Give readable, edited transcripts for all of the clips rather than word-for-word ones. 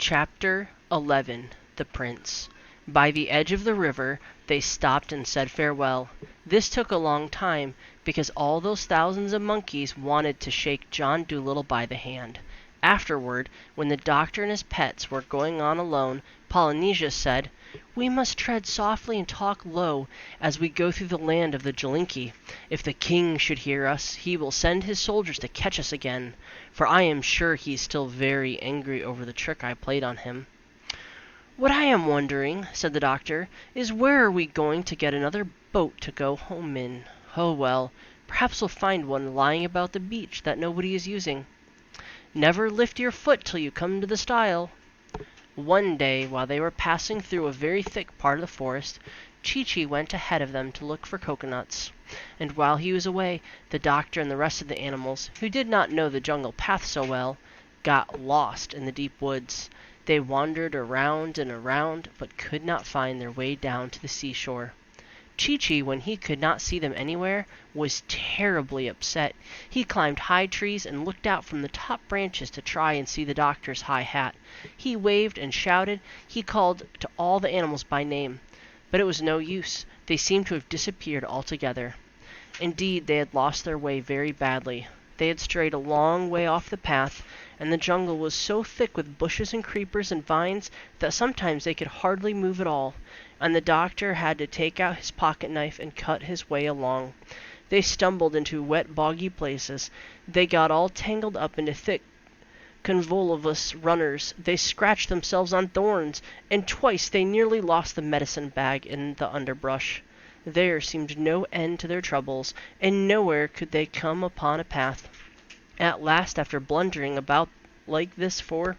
Chapter 11. The Prince. By the edge of the river they stopped and said farewell. This took a long time, because all those thousands of monkeys wanted to shake John Dolittle by the hand. Afterward, when the doctor and his pets were going on alone, Polynesia said, "We must tread softly and talk low as we go through the land of the Jolinki. If the king should hear us, he will send his soldiers to catch us again, for I am sure he is still very angry over the trick I played on him." "What I am wondering," said the doctor, "is where are we going to get another boat to go home in? Oh well, perhaps we'll find one lying about the beach that nobody is using. Never lift your foot till you come to the stile." One day, while they were passing through a very thick part of the forest, Chee-Chee went ahead of them to look for coconuts. And while he was away, the doctor and the rest of the animals, who did not know the jungle path so well, got lost in the deep woods. They wandered around and around, but could not find their way down to the seashore. Chee-Chee, when he could not see them anywhere, was terribly upset. He climbed high trees and looked out from the top branches to try and see the doctor's high hat. He waved and shouted. He called to all the animals by name. But it was no use. They seemed to have disappeared altogether. Indeed, they had lost their way very badly. They had strayed a long way off the path, and the jungle was so thick with bushes and creepers and vines that sometimes they could hardly move at all, and the doctor had to take out his pocket knife and cut his way along. They stumbled into wet, boggy places. They got all tangled up into thick, convolvulus runners. They scratched themselves on thorns, and twice they nearly lost the medicine bag in the underbrush. There seemed no end to their troubles, and nowhere could they come upon a path. At last, after blundering about like this for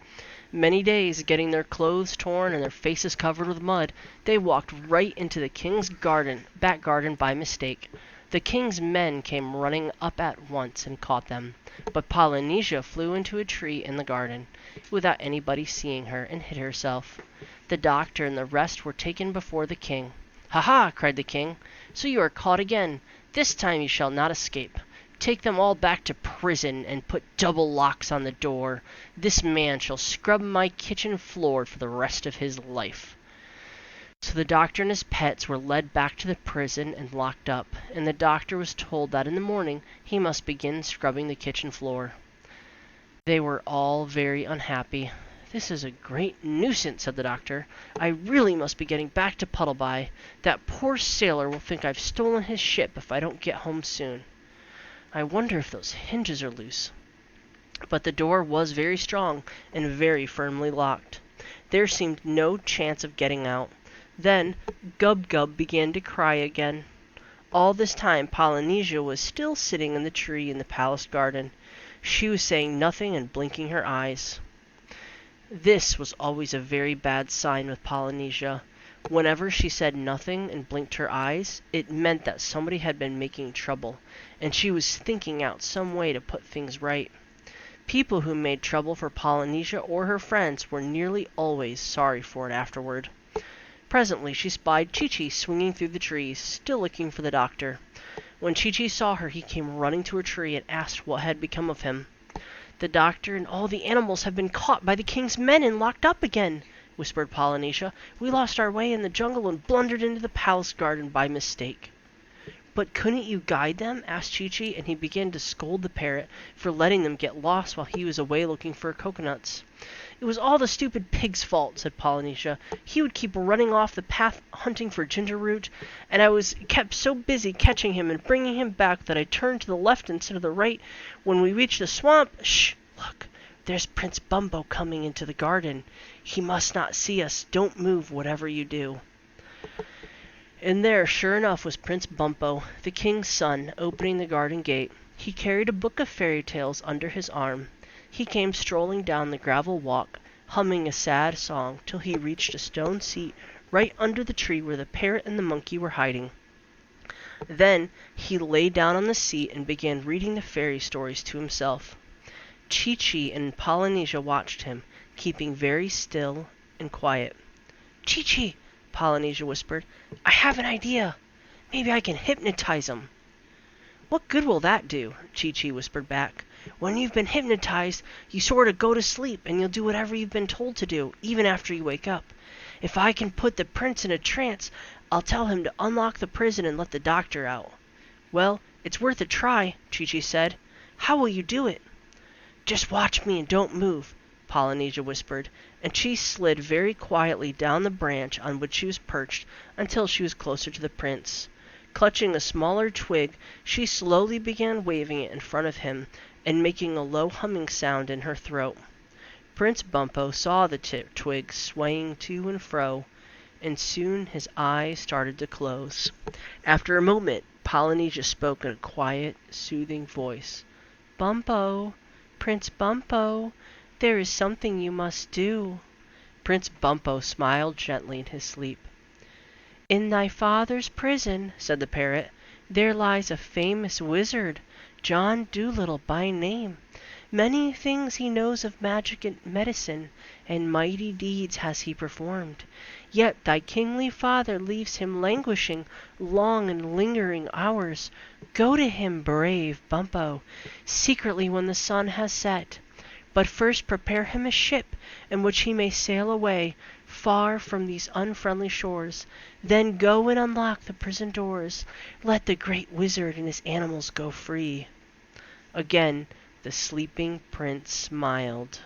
many days, getting their clothes torn and their faces covered with mud, they walked right into the king's back garden by mistake. The king's men came running up at once and caught them, but Polynesia flew into a tree in the garden, without anybody seeing her, and hid herself. The doctor and the rest were taken before the king. "Ha ha!" cried the king. "So you are caught again. This time you shall not escape. Take them all back to prison, and put double locks on the door. This man shall scrub my kitchen floor for the rest of his life." So the doctor and his pets were led back to the prison and locked up, and the doctor was told that in the morning he must begin scrubbing the kitchen floor. They were all very unhappy. "This is a great nuisance," said the doctor. "I really must be getting back to Puddleby. That poor sailor will think I've stolen his ship if I don't get home soon. I wonder if those hinges are loose." But the door was very strong and very firmly locked. There seemed no chance of getting out. Then Gub-Gub began to cry again. All this time Polynesia was still sitting in the tree in the palace garden. She was saying nothing and blinking her eyes. This was always a very bad sign with Polynesia. Whenever she said nothing and blinked her eyes, it meant that somebody had been making trouble, and she was thinking out some way to put things right. People who made trouble for Polynesia or her friends were nearly always sorry for it afterward. Presently she spied Chee-Chee swinging through the trees, still looking for the doctor. When Chee-Chee saw her, he came running to a tree and asked what had become of him. "The doctor and all the animals have been caught by the king's men and locked up again," whispered Polynesia. "We lost our way in the jungle and blundered into the palace garden by mistake." "But couldn't you guide them?" asked Chee-Chee, and he began to scold the parrot for letting them get lost while he was away looking for coconuts. "It was all the stupid pig's fault," said Polynesia. "He would keep running off the path hunting for ginger root, and I was kept so busy catching him and bringing him back that I turned to the left instead of the right. When we reached the swamp— Shh! Look! There's Prince Bumbo coming into the garden. He must not see us. Don't move, whatever you do." And there, sure enough, was Prince Bumpo, the king's son, opening the garden gate. He carried a book of fairy tales under his arm. He came strolling down the gravel walk, humming a sad song, till he reached a stone seat right under the tree where the parrot and the monkey were hiding. Then he lay down on the seat and began reading the fairy stories to himself. Chee-Chee and Polynesia watched him, keeping very still and quiet. "Chee-Chee," Polynesia whispered, "I have an idea. Maybe I can hypnotize him." "What good will that do?" Chee-Chee whispered back. When you've been hypnotized, you sort of go to sleep and you'll do whatever you've been told to do, even after you wake up. If I can put the prince in a trance, I'll tell him to unlock the prison and let the doctor out." "Well, it's worth a try," Chi-Chi said. "How will you do it?" "Just watch me and don't move," Polynesia whispered, and she slid very quietly down the branch on which she was perched until she was closer to the prince. Clutching a smaller twig, she slowly began waving it in front of him and making a low humming sound in her throat. Prince Bumpo saw the twig swaying to and fro, and soon his eyes started to close. After a moment, Polynesia spoke in a quiet, soothing voice. "Bumpo, Prince Bumpo, there is something you must do." Prince Bumpo smiled gently in his sleep. "In thy father's prison," said the parrot, "there lies a famous wizard, John Dolittle by name. Many things he knows of magic and medicine, and mighty deeds has he performed. Yet thy kingly father leaves him languishing long and lingering hours. Go to him, brave Bumpo, secretly when the sun has set. But first prepare him a ship in which he may sail away far from these unfriendly shores. Then go and unlock the prison doors. Let the great wizard and his animals go free." Again the sleeping prince smiled.